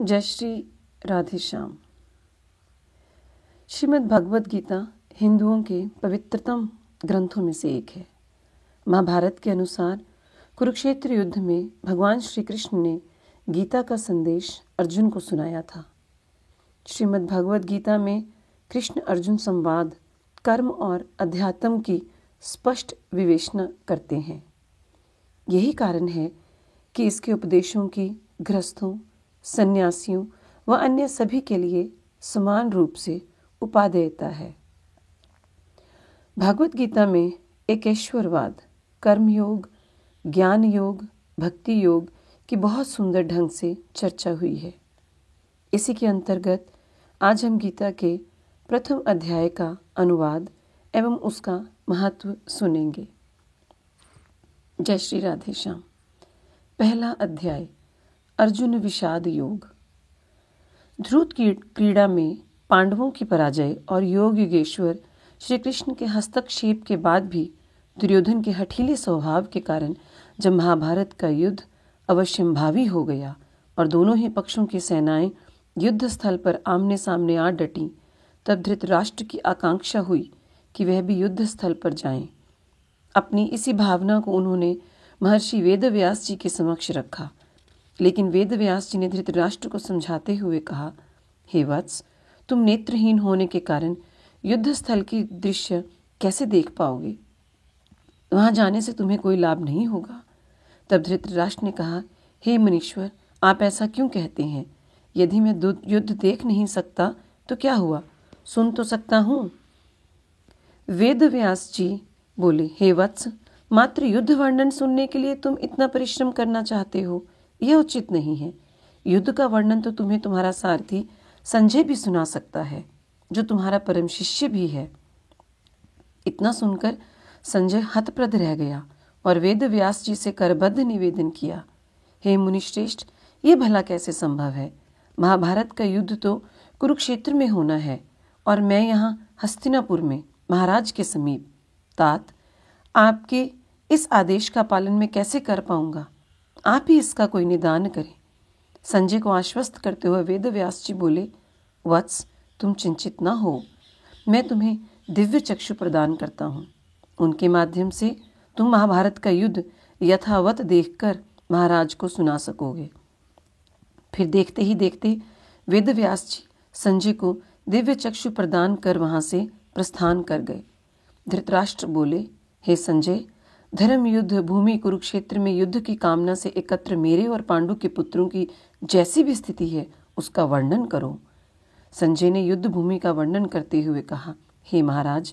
जय श्री राधे श्याम। श्रीमद् भगवद गीता हिंदुओं के पवित्रतम ग्रंथों में से एक है। महाभारत के अनुसार कुरुक्षेत्र युद्ध में भगवान श्री कृष्ण ने गीता का संदेश अर्जुन को सुनाया था। श्रीमद् भगवद गीता में कृष्ण अर्जुन संवाद कर्म और अध्यात्म की स्पष्ट विवेचना करते हैं। यही कारण है कि इसके उपदेशों की गृहस्थों, सन्यासियों व अन्य सभी के लिए समान रूप से उपादेयता है। भगवद गीता में एकेश्वरवाद, कर्मयोग, ज्ञान योग, भक्ति योग की बहुत सुंदर ढंग से चर्चा हुई है। इसी के अंतर्गत आज हम गीता के प्रथम अध्याय का अनुवाद एवं उसका महत्व सुनेंगे। जय श्री राधे श्याम। पहला अध्याय, अर्जुन विषाद योग। ध्रुत की क्रीड़ा में पांडवों की पराजय और योग युगेश्वर श्री कृष्ण के हस्तक्षेप के बाद भी दुर्योधन के हठीले स्वभाव के कारण जब महाभारत का युद्ध अवश्यंभावी हो गया और दोनों ही पक्षों की सेनाएं युद्ध स्थल पर आमने सामने आ डटी, तब धृतराष्ट्र की आकांक्षा हुई कि वह भी युद्ध स्थल पर जाएं। अपनी इसी भावना को उन्होंने महर्षि वेदव्यास जी के समक्ष रखा, लेकिन वेदव्यास जी ने धृतराष्ट्र को समझाते हुए कहा, हे वत्स, तुम नेत्रहीन होने के कारण युद्ध स्थल की दृश्य कैसे देख पाओगे? वहां जाने से तुम्हें कोई लाभ नहीं होगा। तब धृतराष्ट्र ने कहा, हे मुनीश्वर, आप ऐसा क्यों कहते हैं? यदि मैं युद्ध देख नहीं सकता तो क्या हुआ, सुन तो सकता हूं। वेदव्यास जी बोले, हे वत्स, मात्र युद्ध वर्णन सुनने के लिए तुम इतना परिश्रम करना चाहते हो, यह उचित नहीं है। युद्ध का वर्णन तो तुम्हें तुम्हारा सारथी संजय भी सुना सकता है, जो तुम्हारा परम शिष्य भी है। इतना सुनकर संजय हतप्रभ रह गया और वेदव्यास जी से करबद्ध निवेदन किया, हे मुनिश्रेष्ठ, ये भला कैसे संभव है? महाभारत का युद्ध तो कुरुक्षेत्र में होना है और मैं यहाँ हस्तिनापुर में महाराज के समीप। तात, आपके इस आदेश का पालन मैं कैसे कर पाऊंगा? आप ही इसका कोई निदान करें। संजय को आश्वस्त करते हुए वेदव्यास जी बोले, वत्स, तुम चिंतित न हो, मैं तुम्हें दिव्य चक्षु प्रदान करता हूँ। उनके माध्यम से तुम महाभारत का युद्ध यथावत देखकर महाराज को सुना सकोगे। फिर देखते ही देखते वेदव्यास जी संजय को दिव्य चक्षु प्रदान कर वहां से प्रस्थान कर गए। धृतराष्ट्र बोले, हे संजय, धर्म युद्ध भूमि कुरुक्षेत्र में युद्ध की कामना से एकत्र मेरे और पांडु के पुत्रों की जैसी भी स्थिति है, उसका वर्णन करो। संजय ने युद्ध भूमि का वर्णन करते हुए कहा, हे महाराज,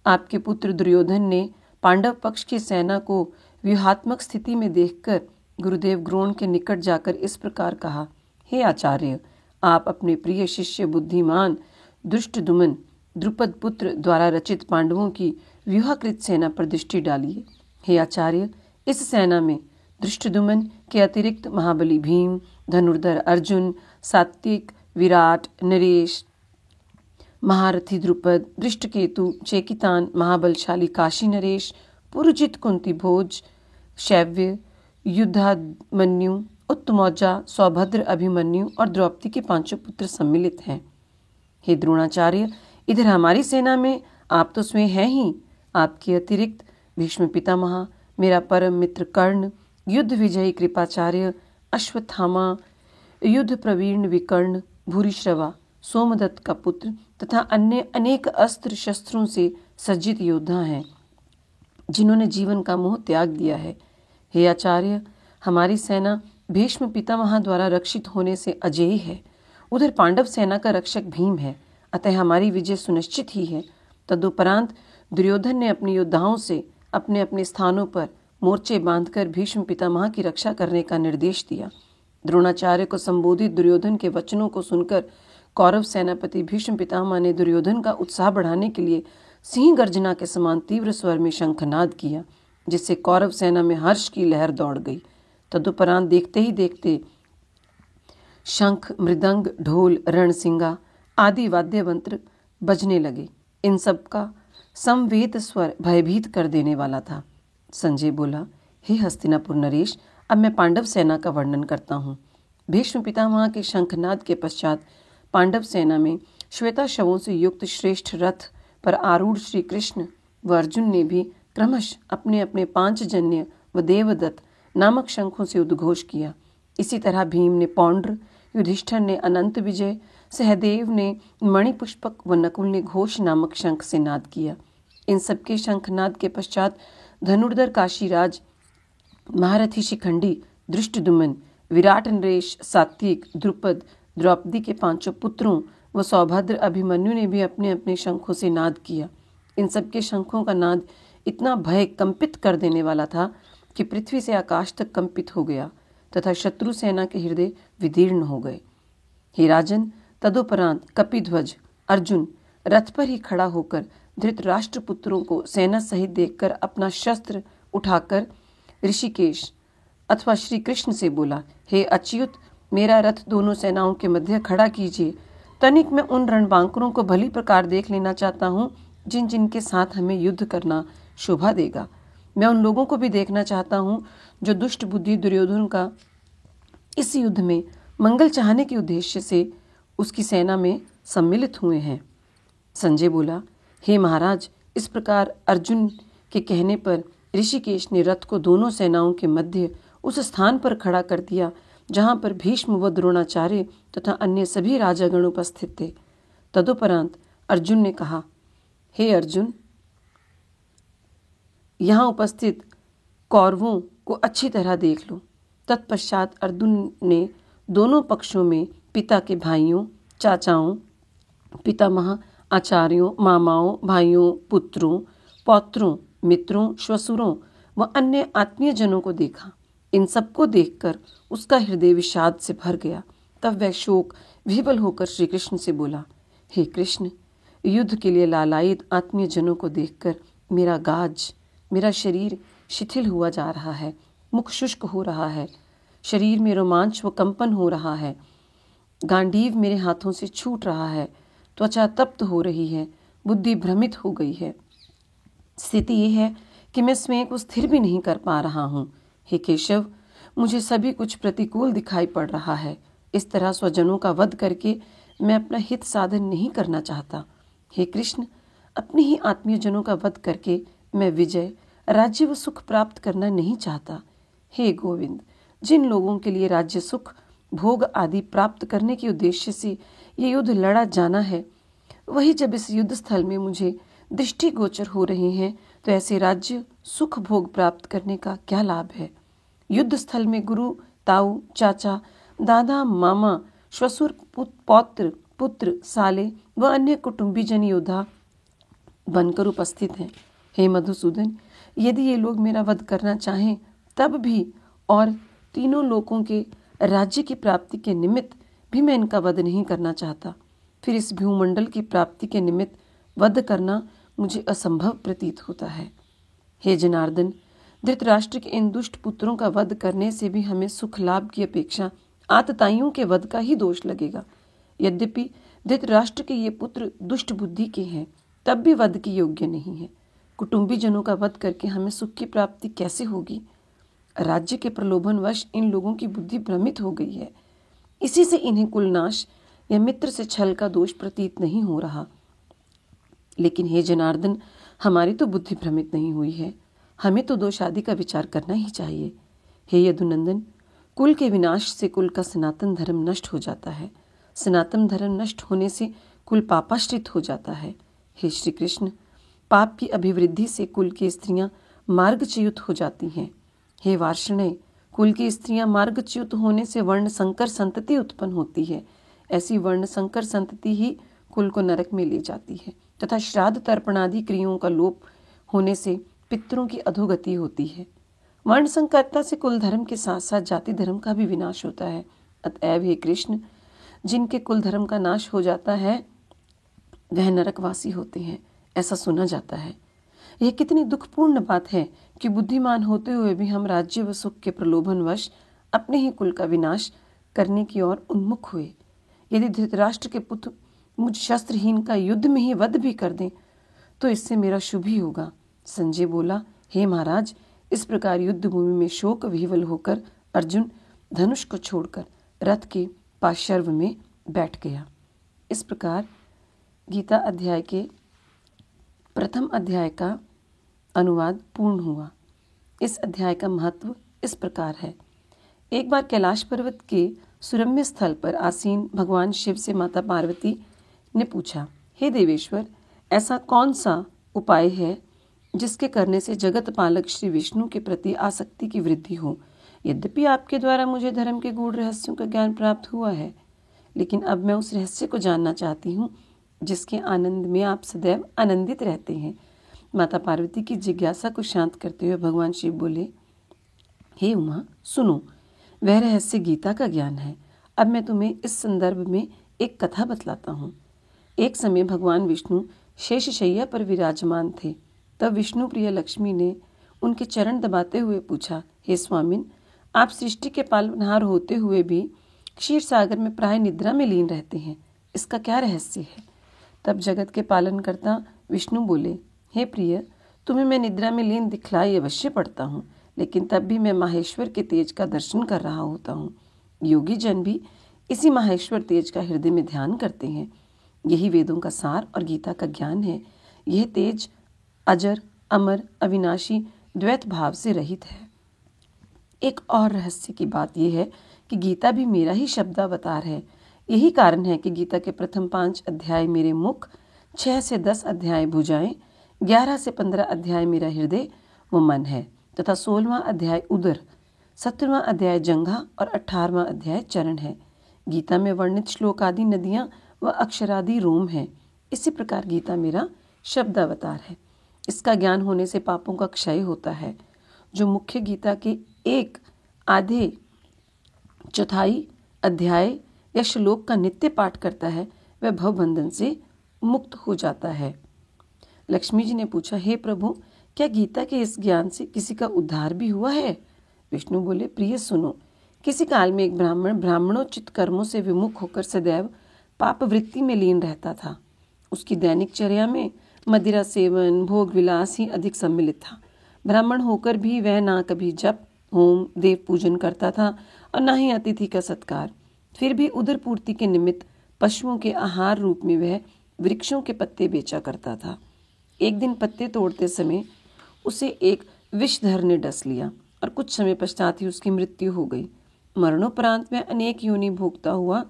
आपके पुत्र दुर्योधन ने पांडव पक्ष की सेना को व्यूहात्मक स्थिति में देखकर गुरुदेव द्रोण के निकट जाकर इस प्रकार कहा, हे आचार्य, आप अपने प्रिय शिष्य बुद्धिमान दुष्टदुम्न द्रुपद पुत्र द्वारा रचित पांडवों की व्यूहाकृत सेना पर दृष्टि डालिए। हे आचार्य, इस सेना में धृष्टद्युम्न के अतिरिक्त महाबली भीम, धनुर्धर अर्जुन, सात्विक विराट, नरेश, महारथी द्रुपद, दृष्टकेतु, चेकितान, महाबलशाली काशी नरेश, पुरुजित कुंती भोज, शैव्य, युद्धामन्यु, उत्तमौजा, सौभद्र, अभिमन्यु और द्रौपदी के पांचों पुत्र सम्मिलित हैं। हे द्रोणाचार्य, इधर हमारी सेना में आप तो स्वयं हैं ही, आपके अतिरिक्त भीष्म पितामह, मेरा परम मित्र कर्ण, युद्ध विजयी कृपाचार्य, अश्वत्थामा, युद्ध प्रवीण विकर्ण, भूरिश्रवा, सोमदत्त का पुत्र तथा अन्य अनेक अस्त्र शस्त्रों से सज्जित योद्धा हैं, जिन्होंने जीवन का मोह त्याग दिया है। हे आचार्य, हमारी सेना भीष्म पितामह द्वारा रक्षित होने से अजेय है। उधर पांडव सेना का रक्षक भीम है, अतः हमारी विजय सुनिश्चित ही है। तदुपरांत दुर्योधन ने अपने योद्धाओं से अपने अपने स्थानों पर मोर्चे बांधकर भीष्म पितामह की रक्षा करने का निर्देश दिया। द्रोणाचार्य को संबोधित दुर्योधन के वचनों को सुनकर कौरव सेनापति भीष्म पितामह ने दुर्योधन का उत्साह बढ़ाने के लिए सिंह गर्जना के समान तीव्र स्वर में शंखनाद किया, जिससे कौरव सेना में हर्ष की लहर दौड़ गई। तदुपरांत देखते ही देखते शंख, मृदंग, ढोल, रणसिंगा आदि वाद्य मंत्र बजने लगे। इन सब का समवेत स्वर भयभीत कर देने वाला था। संजय बोला, हे हस्तिनापुर नरेश, अब मैं पांडव सेना का वर्णन करता हूँ। भीष्म पितामह के शंखनाद के पश्चात पांडव सेना में श्वेता शवों से युक्त श्रेष्ठ रथ पर आरूढ़ श्री कृष्ण व अर्जुन ने भी क्रमश अपने अपने पांचजन्य व देवदत्त नामक शंखों से उद्घोष किया। इसी तरह भीम ने पौंड्र, युधिष्ठिर ने अनंत विजय, सहदेव ने मणिपुष्पक व नकुल ने घोष नामक शंख से नाद किया। इन सबके शंखनाद के पश्चात धनुर्धर काशीराज, महारथी शिखंडी, दृष्टद्युम्न, विराट नरेश, सात्विक, द्रुपद, द्रौपदी के पांचों पुत्रों व सौभद्र, अभिमन्यु ने भी अपने अपने शंखों से नाद किया। इन सबके शंखों का नाद इतना भय कंपित कर देने वाला था कि पृथ्वी से आकाश तक कंपित हो गया तथा शत्रु सेना के हृदय विदीर्ण हो गए। हे राजन, तदुपरांत कपिध्वज अर्जुन रथ पर ही खड़ा होकर धृतराष्ट्र पुत्रों को सेना सहित देखकर अपना शस्त्र उठाकर ऋषिकेश अथवा श्री कृष्ण से बोला, हे अच्युत, मेरा रथ दोनों सेनाओं के मध्य खड़ा कीजिए। तनिक मैं उन रणबांकुरों को भली प्रकार देख लेना चाहता हूँ जिन जिनके साथ हमें युद्ध करना शोभा देगा। मैं उन लोगों को भी देखना चाहता हूँ जो दुष्ट बुद्धि दुर्योधन का इस युद्ध में मंगल चाहने के उद्देश्य से उसकी सेना में सम्मिलित हुए हैं। संजय बोला, हे महाराज, इस प्रकार अर्जुन के कहने पर ऋषिकेश ने रथ को दोनों सेनाओं के मध्य उस स्थान पर खड़ा कर दिया जहां पर भीष्म व द्रोणाचार्य तथा अन्य सभी राजागण उपस्थित थे। तदुपरांत अर्जुन ने कहा, हे अर्जुन, यहाँ उपस्थित कौरवों को अच्छी तरह देख लो। तत्पश्चात अर्जुन ने दोनों पक्षों में पिता के भाइयों, चाचाओं, पितामह, आचार्यों, मामाओं, भाइयों, पुत्रों, पौत्रों, मित्रों, श्वशुरों व अन्य आत्मीय जनों को देखा। इन सबको देखकर उसका हृदय विषाद से भर गया। तब वह शोक विह्वल होकर श्री कृष्ण से बोला, हे कृष्ण, युद्ध के लिए लालायित आत्मीय जनों को देखकर मेरा शरीर शिथिल हुआ जा रहा है, मुख शुष्क हो रहा है, शरीर में रोमांच व कंपन हो रहा है, गांडीव मेरे हाथों से छूट रहा है, त्वचा तप्त हो रही है, बुद्धि भ्रमित हो गई है। स्थिति यह है कि मैं स्वयं को स्थिर भी नहीं कर पा रहा हूँ। हे केशव, मुझे सभी कुछ प्रतिकूल दिखाई पड़ रहा है। इस तरह स्वजनों का वध करके मैं अपना हित साधन नहीं करना चाहता। हे कृष्ण, अपने ही आत्मीय जनों का वध करके मैं विजय, राज्य व सुख प्राप्त करना नहीं चाहता। हे गोविंद, जिन लोगों के लिए राज्य, सुख, भोग आदि प्राप्त करने के उद्देश्य से ये युद्ध लड़ा जाना है, वही जब इस युद्ध स्थल में मुझे दृष्टिगोचर हो रहे हैं तो ऐसे राज्य, सुख, भोग प्राप्त करने का क्या लाभ है। युद्ध स्थल में गुरु, ताऊ, चाचा, दादा, मामा, श्वशुर, पौत्र, पुत्र, साले व अन्य कुटुंबीजन योद्धा बनकर उपस्थित हैं। हे मधुसूदन, यदि ये लोग मेरा वध करना चाहें तब भी और तीनों लोकों के राज्य की प्राप्ति के निमित्त भी मैं इनका वध नहीं करना चाहता। फिर इस भूमंडल की प्राप्ति के निमित्त वध करना मुझे असंभव प्रतीत होता है। हे जनार्दन, धृतराष्ट्र के इन दुष्ट पुत्रों का वध करने से भी हमें सुख लाभ की अपेक्षा आतताइयों के वध का ही दोष लगेगा। यद्यपि धृतराष्ट्र के ये पुत्र दुष्ट बुद्धि के हैं, तब भी वध के योग्य नहीं है। कुटुंबी जनों का वध करके हमें सुख की प्राप्ति कैसे होगी। राज्य के प्रलोभनवश इन लोगों की बुद्धि भ्रमित हो गई है। इसी से इन्हें कुलनाश या मित्र से छल का दोष प्रतीत नहीं हो रहा। लेकिन हे जनार्दन, हमारी तो बुद्धि भ्रमित नहीं हुई है। हमें तो दोष आदि का विचार करना ही चाहिए। हे यदुनंदन, कुल के विनाश से कुल का सनातन धर्म नष्ट हो जाता है। सनातन धर्म नष्ट होने से कुल पापाश्रित हो जाता है। हे श्री कृष्ण, पाप की अभिवृद्धि से कुल की स्त्रियां मार्गच्युत हो जाती हैं। हे वार्ष्णेय, कुल की स्त्रियां मार्गच्युत होने से वर्ण संकर संतति उत्पन्न होती है। ऐसी वर्ण संकर संतति ही कुल को नरक में ले जाती है तथा श्राद्ध तर्पणादि क्रियाओं का लोप होने से पितरों की अधोगति होती है। वर्ण संकरता से कुल धर्म के साथ साथ जाति धर्म का भी विनाश होता है। अतएव हे कृष्ण, जिनके कुल धर्म का नाश हो जाता है वह नरकवासी होते हैं, ऐसा सुना जाता है। यह कितनी दुखपूर्ण बात है कि बुद्धिमान होते हुए भी हम राज्य व सुख के प्रलोभनवश अपने ही कुल का विनाश करने की ओर उन्मुख हुए। यदि धृतराष्ट्र के पुत्र मुझ शस्त्रहीन का युद्ध में ही वध भी कर दें तो इससे मेरा शुभ ही होगा। संजय बोला, हे महाराज, इस प्रकार युद्ध भूमि में शोक विह्वल होकर अर्जुन धनुष को छोड़कर रथ के पार्श्व में बैठ गया। इस प्रकार गीता अध्याय के प्रथम अध्याय का अनुवाद पूर्ण हुआ। इस अध्याय का महत्व इस प्रकार है। एक बार कैलाश पर्वत के सुरम्य स्थल पर आसीन भगवान शिव से माता पार्वती ने पूछा, हे देवेश्वर, ऐसा कौन सा उपाय है जिसके करने से जगत पालक श्री विष्णु के प्रति आसक्ति की वृद्धि हो? यद्यपि आपके द्वारा मुझे धर्म के गूढ़ रहस्यों का ज्ञान प्राप्त हुआ है, लेकिन अब मैं उस रहस्य को जानना चाहती हूँ जिसके आनंद में आप सदैव आनंदित रहते हैं। माता पार्वती की जिज्ञासा को शांत करते हुए भगवान शिव बोले, हे उमा, सुनो, वह रहस्य गीता का ज्ञान है। अब मैं तुम्हें इस संदर्भ में एक कथा बतलाता हूँ। एक समय भगवान विष्णु शेषशैया पर विराजमान थे। तब विष्णु प्रिय लक्ष्मी ने उनके चरण दबाते हुए पूछा, हे स्वामिन, आप सृष्टि के पालनहार होते हुए भी क्षीर सागर में प्राय निद्रा में लीन रहते हैं, इसका क्या रहस्य है? तब जगत के पालनकर्ता विष्णु बोले, हे प्रिय, तुम्हें मैं निद्रा में लीन दिखलाई अवश्य पड़ता हूँ, लेकिन तब भी मैं माहेश्वर के तेज का दर्शन कर रहा होता हूँ। योगी जन भी इसी माहेश्वर तेज का हृदय में ध्यान करते हैं। यही वेदों का सार और गीता का ज्ञान है। यह तेज अजर, अमर, अविनाशी, द्वैत भाव से रहित है। एक और रहस्य की बात यह है कि गीता भी मेरा ही शब्दावतार है। यही कारण है कि गीता के प्रथम 5 अध्याय मेरे मुख, 6 से 10 अध्याय भुजाएं, 11 से 15 अध्याय मेरा हृदय व मन है तथा 16वां अध्याय उदर, 17वां अध्याय जंघा और 18वां अध्याय चरण है। गीता में वर्णित श्लोक आदि नदियाँ व अक्षरादि रोम है। इसी प्रकार गीता मेरा शब्दावतार है। इसका ज्ञान होने से पापों का क्षय होता है। जो मुख्य गीता के एक आधे चौथाई अध्याय या श्लोक का नित्य पाठ करता है, वह भवबंधन से मुक्त हो जाता है। लक्ष्मी जी ने पूछा, हे प्रभु, क्या गीता के इस ज्ञान से किसी का उद्धार भी हुआ है? विष्णु बोले, प्रिय सुनो, किसी काल में एक ब्राह्मण ब्राह्मणोचित कर्मों से विमुख होकर सदैव पाप वृत्ति में लीन रहता था। उसकी दैनिक चर्या में मदिरा सेवन, भोग विलास ही अधिक सम्मिलित था। ब्राह्मण होकर भी वह ना कभी जप, होम, देव पूजन करता था और ना ही अतिथि का सत्कार। फिर भी उदर पूर्ति के निमित्त पशुओं के आहार रूप में वह वृक्षों के पत्ते बेचा करता था। एक दिन पत्ते तोड़ते समय उसे एक विषधर ने डस लिया और कुछ समय पश्चात ही उसकी मृत्यु हो गई। मरणोपरांत वह अनेक योनि भोगता हुआ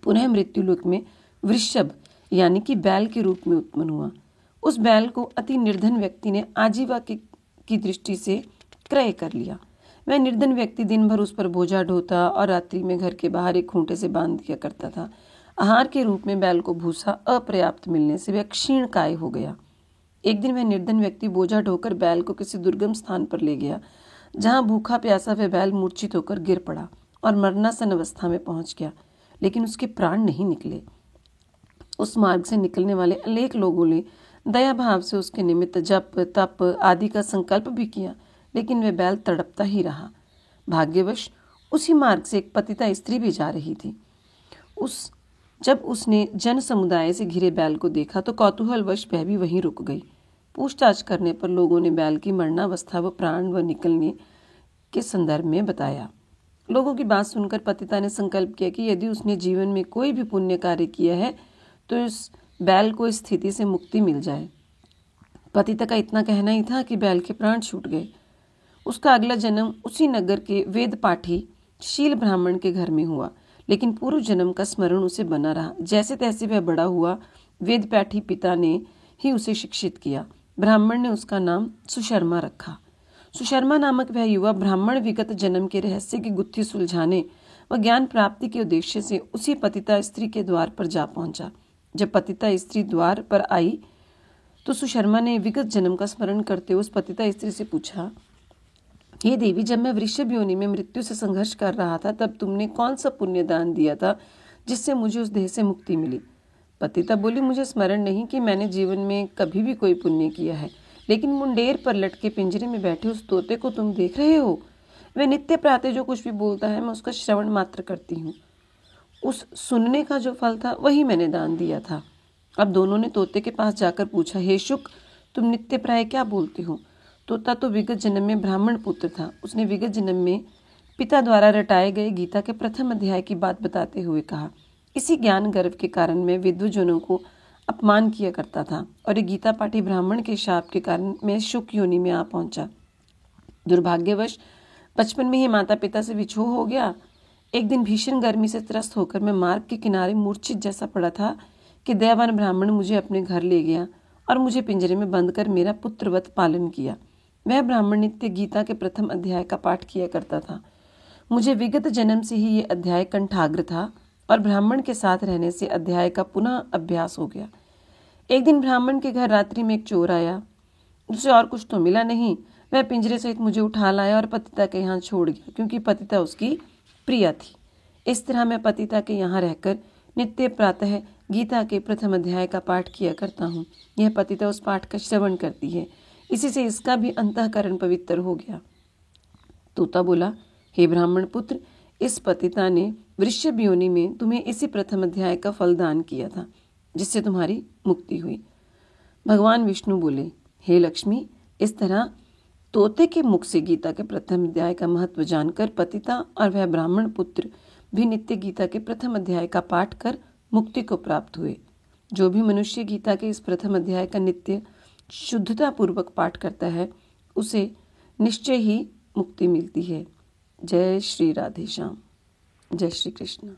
पुनः मृत्युलोक में वृषभ यानी कि बैल के रूप में उत्पन्न हुआ। उस बैल को अति निर्धन व्यक्ति ने आजीवा की दृष्टि से क्रय कर लिया। वह निर्धन व्यक्ति दिन भर उस पर बोझा ढोता और रात्रि में घर के बाहर एक खूंटे से बांध दिया करता था। आहार के रूप में बैल को भूसा अपर्याप्त मिलने से वह क्षीण काय हो गया। एक दिन वह निर्धन व्यक्ति बोझा ढोकर बैल को किसी दुर्गम स्थान पर ले गया, जहाँ भूखा प्यासा वह बैल मूर्छित होकर गिर पड़ा और मरणासन अवस्था में पहुंच गया, लेकिन उसके प्राण नहीं निकले। उस मार्ग से निकलने वाले अनेक लोगों ने दया भाव से उसके निमित्त जप, तप आदि का संकल्प भी किया, लेकिन वह बैल तड़पता ही रहा। भाग्यवश उसी मार्ग से एक पतिता स्त्री भी जा रही थी। जब उसने जन समुदाय से घिरे बैल को देखा तो कौतूहलवश वह भी वहीं रुक गई। पूछताछ करने पर लोगों ने बैल की मरणावस्था व प्राण व निकलने के संदर्भ में बताया। लोगों की बात सुनकर पतिता ने संकल्प किया कि यदि उसने जीवन में कोई भी पुण्य कार्य किया है तो इस बैल को इस स्थिति से मुक्ति मिल जाए। पतिता का इतना कहना ही था कि बैल के प्राण छूट गए। उसका अगला जन्म उसी नगर के वेद पाठी शील ब्राह्मण के घर में हुआ, लेकिन पूर्व जन्म का स्मरण उसे बना रहा। जैसे तैसे वह बड़ा हुआ। वेद पाठी पिता ने ही उसे शिक्षित किया। ब्राह्मण ने उसका नाम सुशर्मा रखा। सुशर्मा नामक वह युवा ब्राह्मण विगत जन्म के रहस्य की गुत्थी सुलझाने व ज्ञान प्राप्ति के उद्देश्य से उसी पतिता स्त्री के द्वार पर जा पहुंचा। जब पतिता स्त्री द्वार पर आई तो सुशर्मा ने विगत जन्म का स्मरण करते हुए उस पतिता स्त्री से पूछा, हे देवी, जब मैं वृषभ योनि में मृत्यु से संघर्ष कर रहा था तब तुमने कौन सा पुण्य दान दिया था जिससे मुझे उस देह से मुक्ति मिली? पतिता बोली, मुझे स्मरण नहीं कि मैंने जीवन में कभी भी कोई पुण्य किया है, लेकिन मुंडेर पर लटके पिंजरे में बैठे उस तोते को तुम देख रहे हो। वह नित्य प्रातः जो कुछ भी बोलता है मैं उसका श्रवण मात्र करती हूँ। उस सुनने का जो फल था वही मैंने दान दिया था। अब दोनों ने तोते के पास जाकर पूछा, हे शुक, तुम नित्य प्राय क्या बोलते हो? तोता तो विगत जन्म में ब्राह्मण पुत्र था। उसने विगत जन्म में पिता द्वारा रटाए गए गीता के प्रथम अध्याय की बात बताते हुए कहा, इसी ज्ञान गर्व के कारण मैं विद्वजनों को अपमान किया करता था और एक गीता पाठी ब्राह्मण के शाप के कारण मैं शुक योनि में आ पहुंचा। दुर्भाग्यवश बचपन में ही माता पिता से विछोह हो गया। एक दिन भीषण गर्मी से त्रस्त होकर मैं मार्ग के किनारे मूर्छित जैसा पड़ा था कि दयावान ब्राह्मण मुझे अपने घर ले गया और मुझे पिंजरे में बंद कर मेरा पुत्रवत पालन किया। वह ब्राह्मण नित्य गीता के प्रथम अध्याय का पाठ किया करता था। मुझे विगत जन्म से ही ये अध्याय कंठाग्र था और ब्राह्मण के साथ रहने से अध्याय का पुनः अभ्यास हो गया। एक दिन ब्राह्मण के घर रात्रि में एक चोर आया। उसे और कुछ तो मिला नहीं। वह पिंजरे सहित मुझे उठा लाया और पतिता के यहाँ छोड़ गया, क्योंकि पतिता उसकी प्रिया थी। इस तरह मैं पतिता के यहाँ रहकर नित्य प्रातः गीता के प्रथम अध्याय का पाठ किया करता हूँ। यह पतिता उस पाठ का श्रवण करती है। इसी से इसका भी अंतःकरण पवित्र हो गया। तोता बोला, हे ब्राह्मण पुत्र, इस पतिता ने वृषभ योनि में तुम्हें इसी प्रथम अध्याय का फल दान किया था, जिससे तुम्हारी मुक्ति हुई। भगवान विष्णु बोले, हे लक्ष्मी, इस तरह तोते के मुख से गीता के प्रथम अध्याय का महत्व जानकर पतिता और वह ब्राह्मण पुत्र भी नित्य गीता के प्रथम अध्याय का पाठ कर मुक्ति को प्राप्त हुए। जो भी मनुष्य गीता के इस प्रथम अध्याय का नित्य शुद्धता पूर्वक पाठ करता है, उसे निश्चय ही मुक्ति मिलती है। जय श्री राधे श्याम। जय श्री कृष्ण।